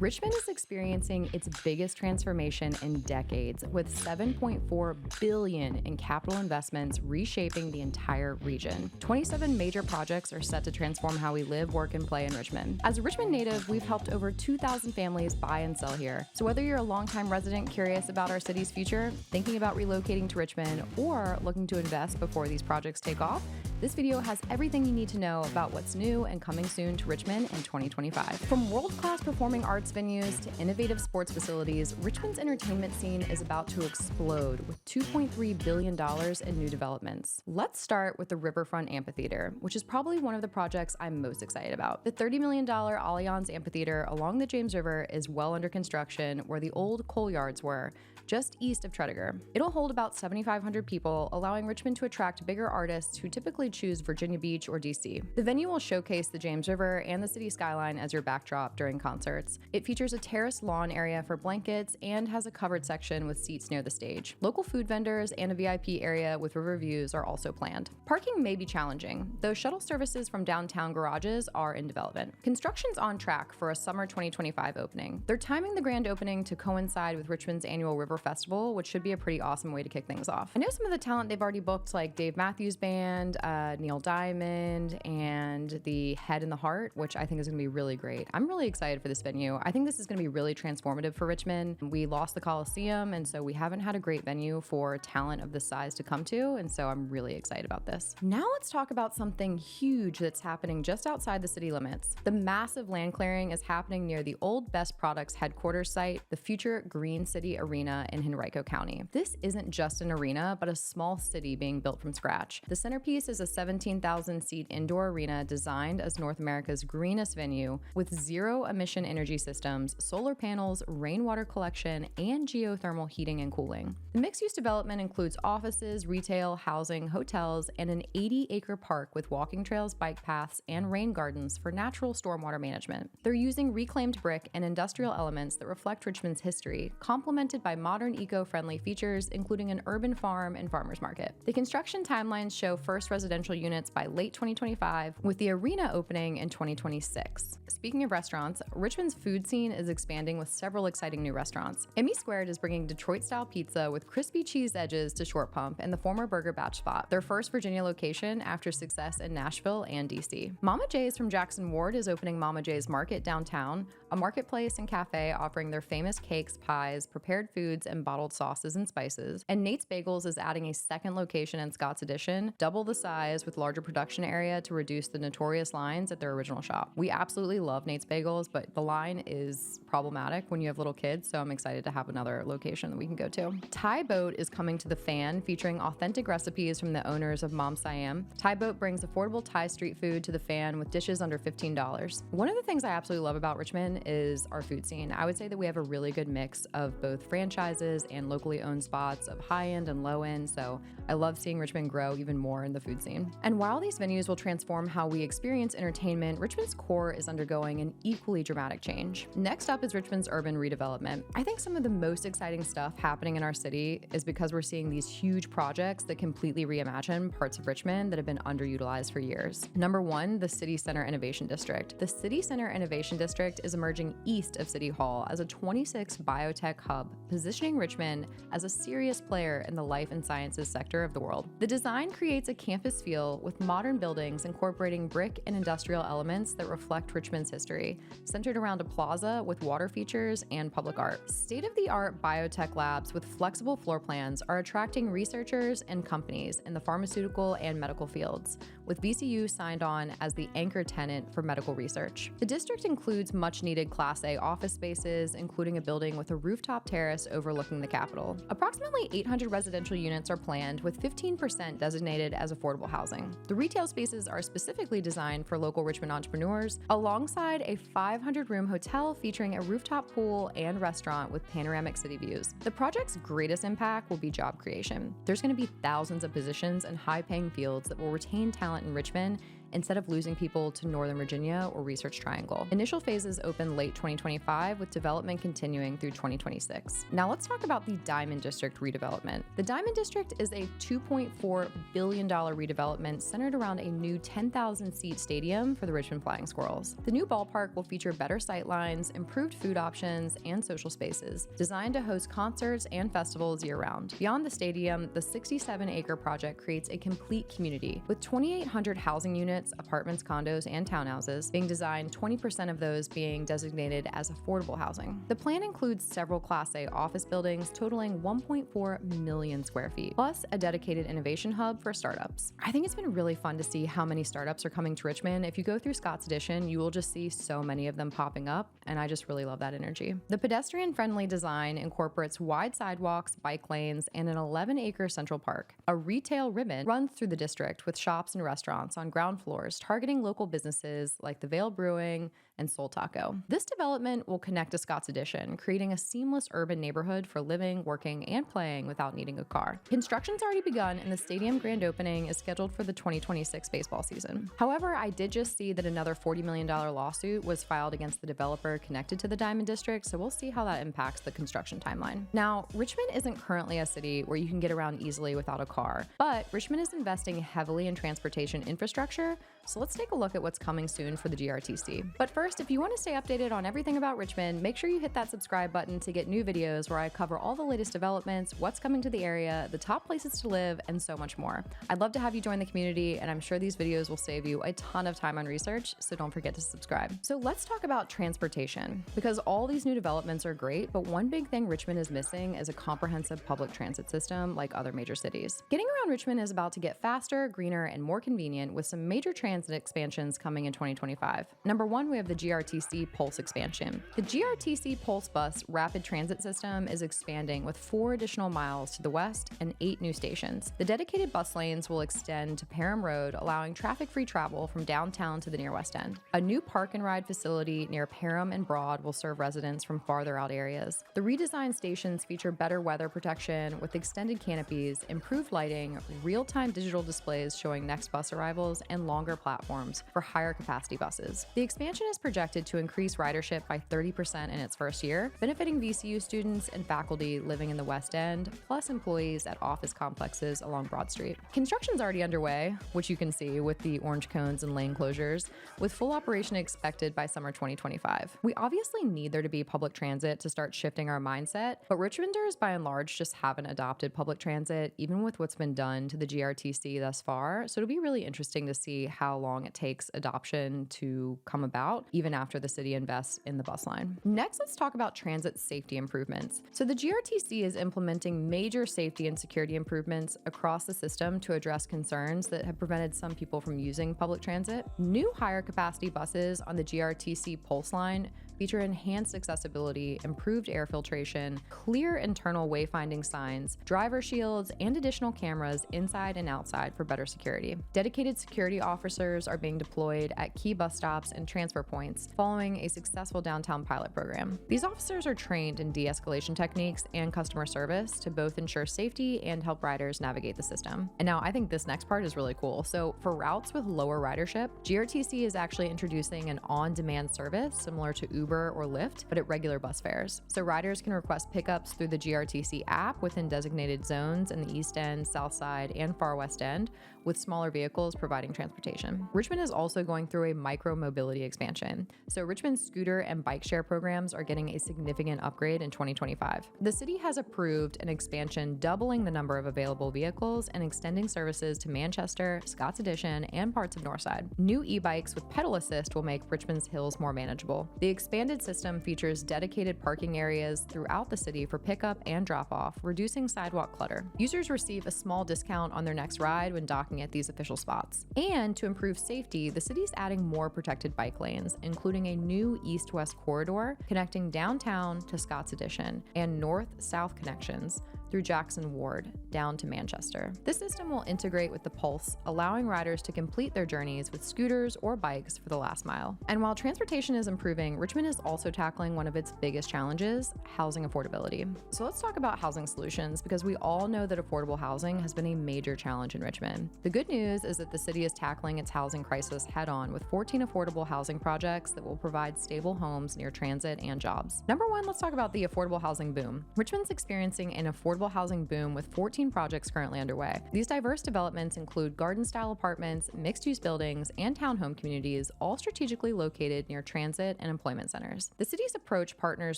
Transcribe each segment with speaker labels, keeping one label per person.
Speaker 1: Richmond is experiencing its biggest transformation in decades, with $7.4 billion in capital investments reshaping the entire region. 27 major projects are set to transform how we live, work, and play in Richmond. As a Richmond native, we've helped over 2,000 families buy and sell here. So whether you're a longtime resident curious about our city's future, thinking about relocating to Richmond, or looking to invest before these projects take off, this video has everything you need to know about what's new and coming soon to Richmond in 2025. From world-class performing arts venues to innovative sports facilities, Richmond's entertainment scene is about to explode with $2.3 billion in new developments. Let's start with the Riverfront Amphitheater, which is probably one of the projects I'm most excited about. The $30 million Allianz Amphitheater along the James River is well under construction where the old coal yards were, just east of Tredegar. It'll hold about 7,500 people, allowing Richmond to attract bigger artists who typically choose Virginia Beach or DC. The venue will showcase the James River and the city skyline as your backdrop during concerts. It features a terraced lawn area for blankets and has a covered section with seats near the stage. Local food vendors and a VIP area with river views are also planned. Parking may be challenging, though shuttle services from downtown garages are in development. Construction's on track for a summer 2025 opening. They're timing the grand opening to coincide with Richmond's annual River Festival, which should be a pretty awesome way to kick things off. I know some of the talent they've already booked, like Dave Matthews Band, Neil Diamond, and the Head and the Heart, which I think is going to be really great. I'm really excited for this venue. I think this is going to be really transformative for Richmond. We lost the Coliseum, and so we haven't had a great venue for talent of this size to come to, and so I'm really excited about this. Now let's talk about something huge that's happening just outside the city limits. The massive land clearing is happening near the old Best Products headquarters site, the future Green City Arena in Henrico County. This isn't just an arena, but a small city being built from scratch. The centerpiece is a 17,000-seat indoor arena designed as North America's greenest venue with zero-emission energy systems, solar panels, rainwater collection, and geothermal heating and cooling. The mixed-use development includes offices, retail, housing, hotels, and an 80-acre park with walking trails, bike paths, and rain gardens for natural stormwater management. They're using reclaimed brick and industrial elements that reflect Richmond's history, complemented by modern eco-friendly features, including an urban farm and farmers market. The construction timelines show first residential units by late 2025, with the arena opening in 2026. Speaking of restaurants, Richmond's food scene is expanding with several exciting new restaurants. Emmy Squared is bringing Detroit-style pizza with crispy cheese edges to Short Pump and the former Burger Batch spot, their first Virginia location after success in Nashville and DC. Mama J's from Jackson Ward is opening Mama J's Market downtown, a marketplace and cafe offering their famous cakes, pies, prepared foods, and bottled sauces and spices. And Nate's Bagels is adding a second location in Scott's Addition, double the size with larger production area to reduce the notorious lines at their original shop. We absolutely love Nate's Bagels, but the line is problematic when you have little kids, so I'm excited to have another location that we can go to. Thai Boat is coming to the Fan, featuring authentic recipes from the owners of Mom Siam. Thai Boat brings affordable Thai street food to the Fan with dishes under $15. One of the things I absolutely love about Richmond is our food scene. I would say that we have a really good mix of both franchises and locally owned spots of high-end and low-end, so I love seeing Richmond grow even more in the food scene. And while these venues will transform how we experience entertainment, Richmond's core is undergoing an equally dramatic change. Next up is Richmond's urban redevelopment. I think some of the most exciting stuff happening in our city is because we're seeing these huge projects that completely reimagine parts of Richmond that have been underutilized for years. Number one, the City Center Innovation District. The City Center Innovation District is emerging east of City Hall as a 26 biotech hub, positioning Richmond as a serious player in the life and sciences sector of the world. The design creates a campus feel with modern buildings incorporating brick and industrial elements that reflect Richmond's history, centered around a plaza with water features and public art. State-of-the-art biotech labs with flexible floor plans are attracting researchers and companies in the pharmaceutical and medical fields, with VCU signed on as the anchor tenant for medical research. The district includes much-needed Class A office spaces, including a building with a rooftop terrace overlooking the Capitol. Approximately 800 residential units are planned, with 15% designated as affordable housing. The retail spaces are specifically designed for local Richmond entrepreneurs, alongside a 500-room hotel featuring a rooftop pool and restaurant with panoramic city views. The project's greatest impact will be job creation. There's going to be thousands of positions in high-paying fields that will retain talent in Richmond instead of losing people to Northern Virginia or Research Triangle. Initial phases open late 2025 with development continuing through 2026. Now let's talk about the Diamond District redevelopment. The Diamond District is a $2.4 billion redevelopment centered around a new 10,000-seat stadium for the Richmond Flying Squirrels. The new ballpark will feature better sightlines, improved food options, and social spaces, designed to host concerts and festivals year-round. Beyond the stadium, the 67-acre project creates a complete community, with 2,800 housing units, apartments, condos, and townhouses being designed, 20% of those being designated as affordable housing. The plan includes several Class A office buildings totaling 1.4 million square feet, plus a dedicated innovation hub for startups. I think it's been really fun to see how many startups are coming to Richmond. If you go through Scott's Addition, you will just see so many of them popping up, and I just really love that energy. The pedestrian-friendly design incorporates wide sidewalks, bike lanes, and an 11-acre central park. A retail ribbon runs through the district with shops and restaurants on ground floors targeting local businesses like the Vale Brewing and Soul Taco. This development will connect to Scott's Addition, creating a seamless urban neighborhood for living, working, and playing without needing a car. Construction's already begun, and the stadium grand opening is scheduled for the 2026 baseball season. However, I did just see that another $40 million lawsuit was filed against the developer connected to the Diamond District, so we'll see how that impacts the construction timeline. Now, Richmond isn't currently a city where you can get around easily without a car, but Richmond is investing heavily in transportation infrastructure, so let's take a look at what's coming soon for the GRTC. But first, if you want to stay updated on everything about Richmond, make sure you hit that subscribe button to get new videos where I cover all the latest developments, what's coming to the area, the top places to live, and so much more. I'd love to have you join the community, and I'm sure these videos will save you a ton of time on research, so don't forget to subscribe. So let's talk about transportation, because all these new developments are great, but one big thing Richmond is missing is a comprehensive public transit system like other major cities. Getting around Richmond is about to get faster, greener, and more convenient with some major transit expansions coming in 2025. Number one, we have the GRTC Pulse expansion. The GRTC Pulse Bus rapid transit system is expanding with 4 additional miles to the west and 8 new stations. The dedicated bus lanes will extend to Parham Road, allowing traffic-free travel from downtown to the near West End. A new park and ride facility near Parham and Broad will serve residents from farther out areas. The redesigned stations feature better weather protection with extended canopies, improved lighting, real-time digital displays showing next bus arrivals, and longer platforms for higher capacity buses. The expansion is projected to increase ridership by 30% in its first year, benefiting VCU students and faculty living in the West End, plus employees at office complexes along Broad Street. Construction's already underway, which you can see with the orange cones and lane closures, with full operation expected by summer 2025. We obviously need there to be public transit to start shifting our mindset, but Richmonders by and large just haven't adopted public transit, even with what's been done to the GRTC thus far, so it'll be really interesting to see how long it takes adoption to come about, even after the city invests in the bus line. Next, let's talk about transit safety improvements. So the GRTC is implementing major safety and security improvements across the system to address concerns that have prevented some people from using public transit. New higher capacity buses on the GRTC Pulse line feature enhanced accessibility, improved air filtration, clear internal wayfinding signs, driver shields, and additional cameras inside and outside for better security. Dedicated security officers are being deployed at key bus stops and transfer points following a successful downtown pilot program. These officers are trained in de-escalation techniques and customer service to both ensure safety and help riders navigate the system. And now I think this next part is really cool. So for routes with lower ridership, GRTC is actually introducing an on-demand service similar to Uber or Lyft, but at regular bus fares. So riders can request pickups through the GRTC app within designated zones in the East End, South Side, and Far West End, with smaller vehicles providing transportation. Richmond is also going through a micro-mobility expansion. So Richmond's scooter and bike share programs are getting a significant upgrade in 2025. The city has approved an expansion doubling the number of available vehicles and extending services to Manchester, Scott's Addition, and parts of Northside. New e-bikes with pedal assist will make Richmond's hills more manageable. The expanded system features dedicated parking areas throughout the city for pickup and drop-off, reducing sidewalk clutter. Users receive a small discount on their next ride when docking at these official spots. And to improve safety, the city's adding more protected bike lanes, including a new east-west corridor connecting downtown to Scott's Addition and north-south connections through Jackson Ward down to Manchester. This system will integrate with the Pulse, allowing riders to complete their journeys with scooters or bikes for the last mile. And while transportation is improving, Richmond is also tackling one of its biggest challenges, housing affordability. So let's talk about housing solutions, because we all know that affordable housing has been a major challenge in Richmond. The good news is that the city is tackling its housing crisis head-on with 14 affordable housing projects that will provide stable homes near transit and jobs. Number one, let's talk about the affordable housing boom. Richmond's experiencing an affordable housing boom with 14 projects currently underway. These diverse developments include garden-style apartments, mixed-use buildings, and townhome communities, all strategically located near transit and employment centers. The city's approach partners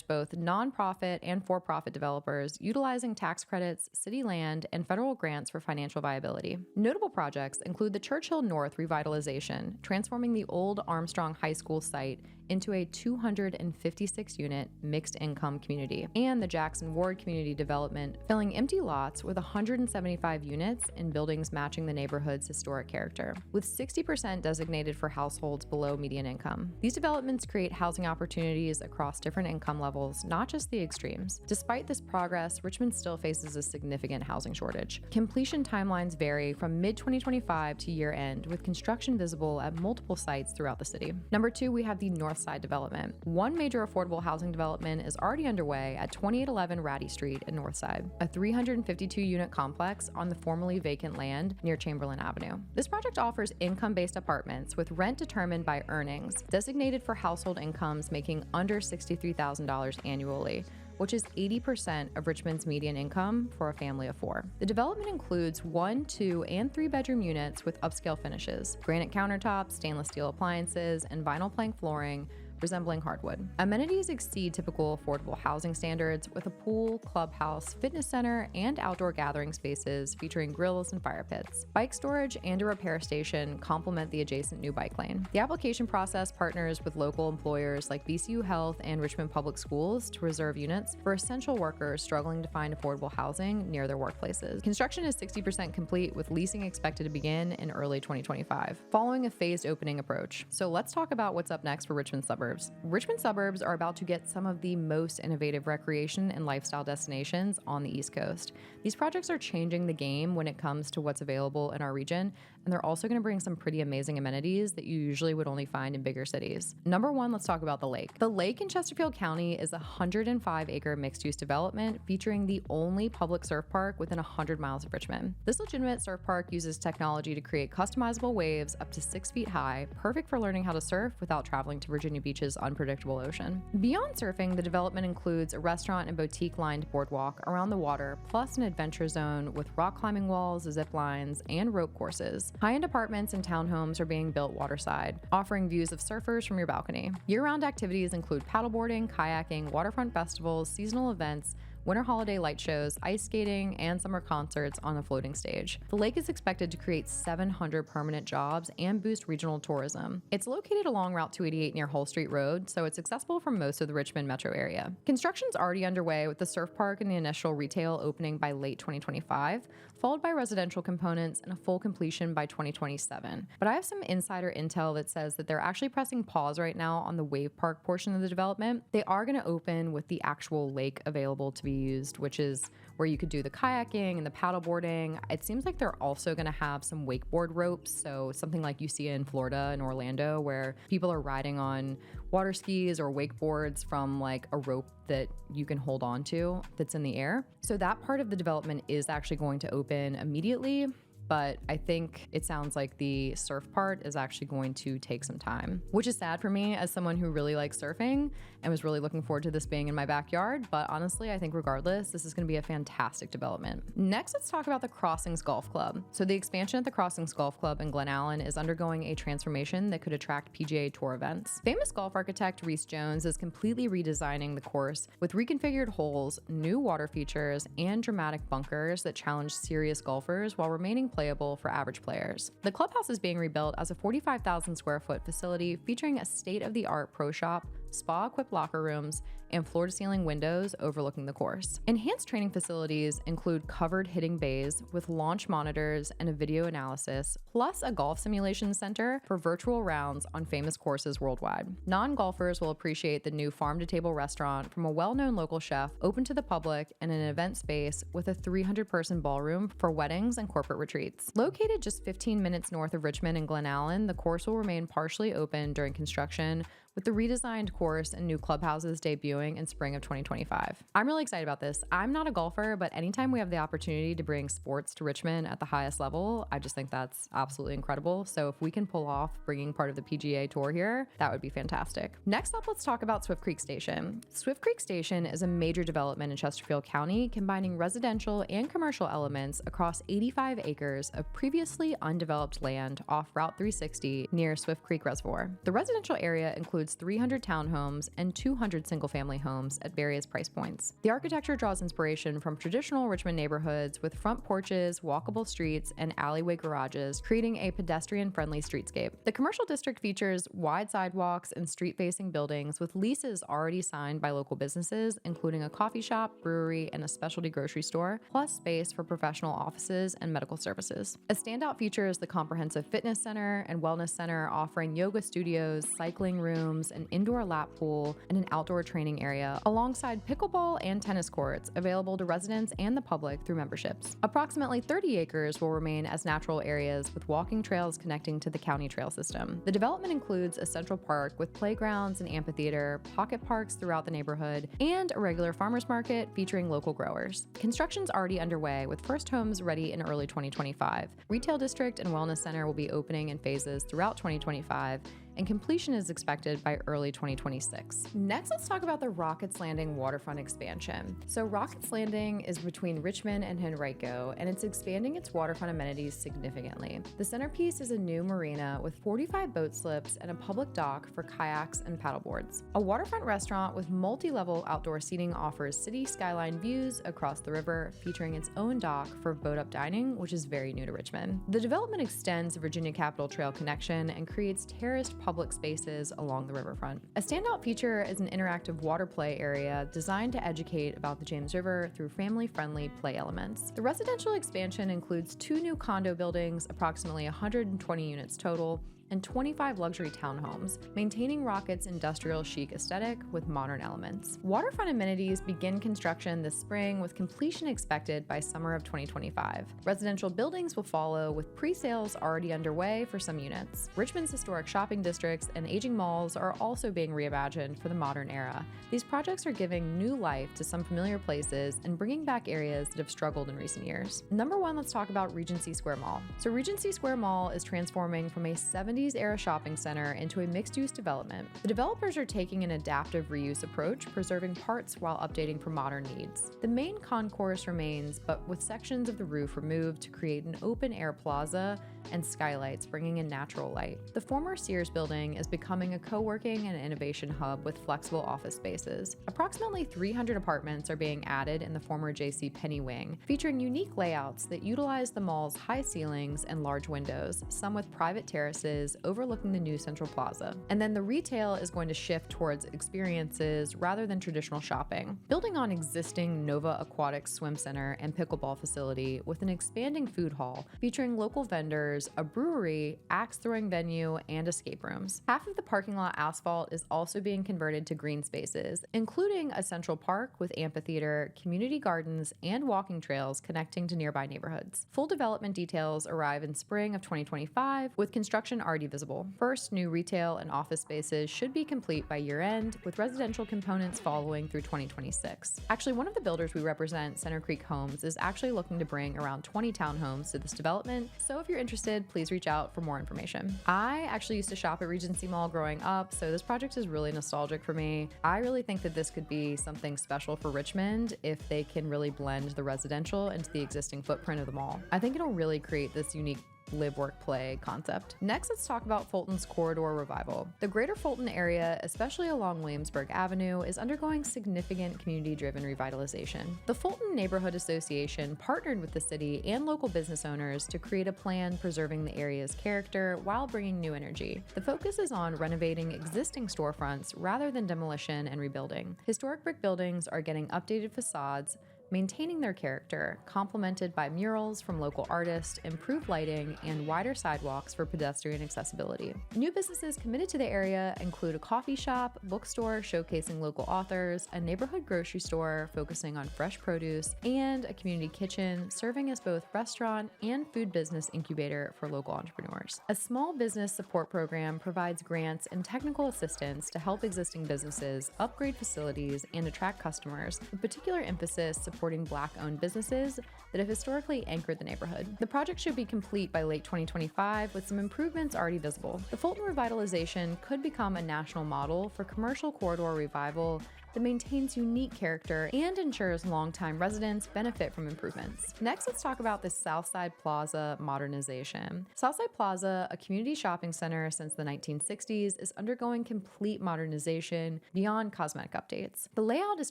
Speaker 1: both nonprofit and for-profit developers, utilizing tax credits, city land, and federal grants for financial viability. Notable projects include the Churchill North revitalization, transforming the old Armstrong High School site into a 256-unit mixed-income community, and the Jackson Ward community development, filling empty lots with 175 units in buildings matching the neighborhood's historic character, with 60% designated for households below median income. These developments create housing opportunities across different income levels, not just the extremes. Despite this progress, Richmond still faces a significant housing shortage. Completion timelines vary from mid-2025 to year-end, with construction visible at multiple sites throughout the city. Number two, we have the North Side development. One major affordable housing development is already underway at 2811 Ratty Street in Northside, a 352-unit complex on the formerly vacant land near Chamberlain Avenue. This project offers income-based apartments with rent determined by earnings, designated for household incomes making under $63,000 annually, which is 80% of Richmond's median income for a family of four. The development includes 1, 2, and 3-bedroom units with upscale finishes, granite countertops, stainless steel appliances, and vinyl plank flooring resembling hardwood. Amenities exceed typical affordable housing standards, with a pool, clubhouse, fitness center, and outdoor gathering spaces featuring grills and fire pits. Bike storage and a repair station complement the adjacent new bike lane. The application process partners with local employers like VCU Health and Richmond Public Schools to reserve units for essential workers struggling to find affordable housing near their workplaces. Construction is 60% complete, with leasing expected to begin in early 2025, following a phased opening approach. So let's talk about what's up next for Richmond Suburbs. Richmond Suburbs are about to get some of the most innovative recreation and lifestyle destinations on the East Coast. These projects are changing the game when it comes to what's available in our region, and they're also going to bring some pretty amazing amenities that you usually would only find in bigger cities. Number one, let's talk about the lake. The lake in Chesterfield County is a 105-acre mixed-use development featuring the only public surf park within 100 miles of Richmond. This legitimate surf park uses technology to create customizable waves up to 6 feet high, perfect for learning how to surf without traveling to Virginia Beach's unpredictable ocean. Beyond surfing, the development includes a restaurant and boutique-lined boardwalk around the water, plus an adventure zone with rock climbing walls, zip lines, and rope courses. High-end apartments and townhomes are being built waterside, offering views of surfers from your balcony. Year-round activities include paddleboarding, kayaking, waterfront festivals, seasonal events, winter holiday light shows, ice skating, and summer concerts on a floating stage. The lake is expected to create 700 permanent jobs and boost regional tourism. It's located along Route 288 near Hull Street Road, so it's accessible from most of the Richmond metro area. Construction's already underway, with the surf park and the initial retail opening by late 2025, followed by residential components and a full completion by 2027. But I have some insider intel that says that they're actually pressing pause right now on the wave park portion of the development. They are going to open with the actual lake available to be used, which is where you could do the kayaking and the paddleboarding. It seems like they're also going to have some wakeboard ropes, so something like you see in Florida and Orlando, where people are riding on water skis or wakeboards from like a rope that you can hold on to that's in the air. So that part of the development is actually going to open immediately. But I think it sounds like the surf part is actually going to take some time, which is sad for me as someone who really likes surfing and was really looking forward to this being in my backyard. But honestly, I think regardless, this is going to be a fantastic development. Next, let's talk about the Crossings Golf Club. So the expansion at the Crossings Golf Club in Glen Allen is undergoing a transformation that could attract PGA Tour events. Famous golf architect Reese Jones is completely redesigning the course with reconfigured holes, new water features, and dramatic bunkers that challenge serious golfers while remaining playable for average players. The clubhouse is being rebuilt as a 45,000 square foot facility featuring a state-of-the-art pro shop, spa-equipped locker rooms, and floor-to-ceiling windows overlooking the course. Enhanced training facilities include covered hitting bays with launch monitors and a video analysis, plus a golf simulation center for virtual rounds on famous courses worldwide. Non-golfers will appreciate the new farm-to-table restaurant from a well-known local chef, open to the public, and an event space with a 300-person ballroom for weddings and corporate retreats. Located just 15 minutes north of Richmond and Glen Allen, the course will remain partially open during construction, with the redesigned course and new clubhouses debuting in spring of 2025. I'm really excited about this. I'm not a golfer, but anytime we have the opportunity to bring sports to Richmond at the highest level, I just think that's absolutely incredible. So if we can pull off bringing part of the PGA Tour here, that would be fantastic. Next up, let's talk about Swift Creek Station. Swift Creek Station is a major development in Chesterfield County, combining residential and commercial elements across 85 acres of previously undeveloped land off Route 360 near Swift Creek Reservoir. The residential area includes 300 townhomes and 200 single-family homes at various price points. The architecture draws inspiration from traditional Richmond neighborhoods with front porches, walkable streets, and alleyway garages, creating a pedestrian-friendly streetscape. The commercial district features wide sidewalks and street-facing buildings with leases already signed by local businesses, including a coffee shop, brewery, and a specialty grocery store, plus space for professional offices and medical services. A standout feature is the comprehensive fitness center and wellness center, offering yoga studios, cycling rooms, an indoor lap pool, and an outdoor training area, alongside pickleball and tennis courts available to residents and the public through memberships. Approximately 30 acres will remain as natural areas with walking trails connecting to the county trail system. The development includes a central park with playgrounds and amphitheater, pocket parks throughout the neighborhood, and a regular farmers market featuring local growers. Construction's already underway, with first homes ready in early 2025. Retail district and wellness center will be opening in phases throughout 2025, and completion is expected by early 2026. Next, let's talk about the Rockets Landing waterfront expansion. So Rockets Landing is between Richmond and Henrico, and it's expanding its waterfront amenities significantly. The centerpiece is a new marina with 45 boat slips and a public dock for kayaks and paddleboards. A waterfront restaurant with multi-level outdoor seating offers city skyline views across the river, featuring its own dock for boat-up dining, which is very new to Richmond. The development extends the Virginia Capitol Trail connection and creates terraced public spaces along the riverfront. A standout feature is an interactive water play area designed to educate about the James River through family-friendly play elements. The residential expansion includes 2 new condo buildings, approximately 120 units total, and 25 luxury townhomes, maintaining Rocket's industrial chic aesthetic with modern elements. Waterfront amenities begin construction this spring, with completion expected by summer of 2025. Residential buildings will follow, with pre-sales already underway for some units. Richmond's historic shopping districts and aging malls are also being reimagined for the modern era. These projects are giving new life to some familiar places and bringing back areas that have struggled in recent years. Number 1, let's talk about Regency Square Mall. So Regency Square Mall is transforming from a 70s-era shopping center into a mixed-use development. The developers are taking an adaptive reuse approach, preserving parts while updating for modern needs. The main concourse remains, but with sections of the roof removed to create an open-air plaza and skylights, bringing in natural light. The former Sears building is becoming a co-working and innovation hub with flexible office spaces. Approximately 300 apartments are being added in the former JCPenney wing, featuring unique layouts that utilize the mall's high ceilings and large windows, some with private terraces overlooking the new central plaza. And then the retail is going to shift towards experiences rather than traditional shopping, building on existing Nova Aquatics swim center and pickleball facility with an expanding food hall featuring local vendors, a brewery, axe-throwing venue, and escape rooms. Half of the parking lot asphalt is also being converted to green spaces, including a central park with amphitheater, community gardens, and walking trails connecting to nearby neighborhoods. Full development details arrive in spring of 2025, with construction already visible. First, new retail and office spaces should be complete by year-end, with residential components following through 2026. Actually, one of the builders we represent, Center Creek Homes, is actually looking to bring around 20 townhomes to this development, so if you're interested, please reach out for more information. I actually used to shop at Regency Mall growing up, so this project is really nostalgic for me. I really think that this could be something special for Richmond if they can really blend the residential into the existing footprint of the mall. I think it'll really create this unique live, work, play concept. Next, let's talk about Fulton's corridor revival. The greater Fulton area, especially along Williamsburg Avenue, is undergoing significant community-driven revitalization. The Fulton Neighborhood Association partnered with the city and local business owners to create a plan preserving the area's character while bringing new energy. The focus is on renovating existing storefronts rather than demolition and rebuilding. Historic brick buildings are getting updated facades, maintaining their character, complemented by murals from local artists, improved lighting, and wider sidewalks for pedestrian accessibility. New businesses committed to the area include a coffee shop, bookstore showcasing local authors, a neighborhood grocery store focusing on fresh produce, and a community kitchen serving as both restaurant and food business incubator for local entrepreneurs. A small business support program provides grants and technical assistance to help existing businesses upgrade facilities and attract customers, with particular emphasis supporting Black-owned businesses that have historically anchored the neighborhood. The project should be complete by late 2025, with some improvements already visible. The Fulton revitalization could become a national model for commercial corridor revival that maintains unique character and ensures longtime residents benefit from improvements. Next, let's talk about the Southside Plaza modernization. Southside Plaza, a community shopping center since the 1960s, is undergoing complete modernization beyond cosmetic updates. The layout is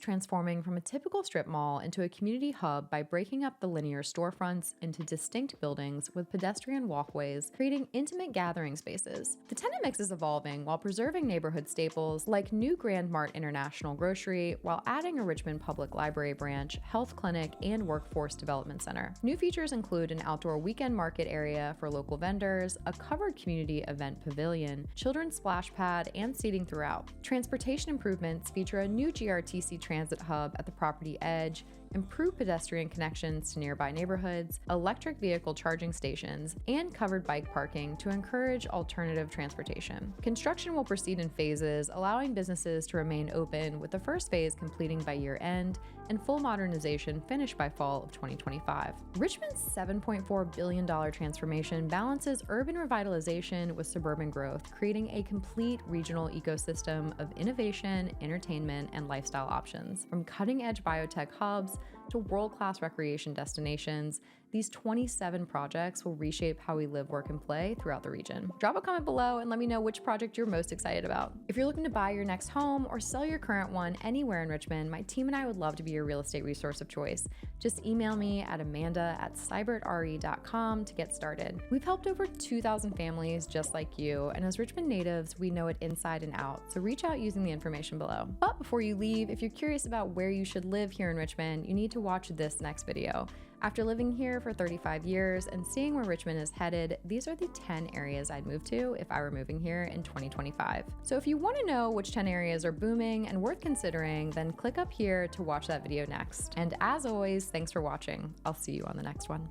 Speaker 1: transforming from a typical strip mall into a community hub by breaking up the linear storefronts into distinct buildings with pedestrian walkways, creating intimate gathering spaces. The tenant mix is evolving while preserving neighborhood staples like new Grand Mart International Grocery, while adding a Richmond Public Library branch, health clinic, and workforce development center. New features include an outdoor weekend market area for local vendors, a covered community event pavilion, children's splash pad, and seating throughout. Transportation improvements feature a new GRTC transit hub at the property edge, improved pedestrian connections to nearby neighborhoods, electric vehicle charging stations, and covered bike parking to encourage alternative transportation. Construction will proceed in phases, allowing businesses to remain open, with the first phase completing by year end and full modernization finished by fall of 2025. Richmond's $7.4 billion transformation balances urban revitalization with suburban growth, creating a complete regional ecosystem of innovation, entertainment, and lifestyle options. From cutting-edge biotech hubs to world-class recreation destinations, these 27 projects will reshape how we live, work, and play throughout the region. Drop a comment below and let me know which project you're most excited about. If you're looking to buy your next home or sell your current one anywhere in Richmond, my team and I would love to be your real estate resource of choice. Just email me at amanda@seibertre.com to get started. We've helped over 2,000 families just like you, and as Richmond natives, we know it inside and out, so reach out using the information below. But before you leave, if you're curious about where you should live here in Richmond, you need to watch this next video. After living here for 35 years and seeing where Richmond is headed, these are the 10 areas I'd move to if I were moving here in 2025. So if you want to know which 10 areas are booming and worth considering, then click up here to watch that video next. And as always, thanks for watching. I'll see you on the next one.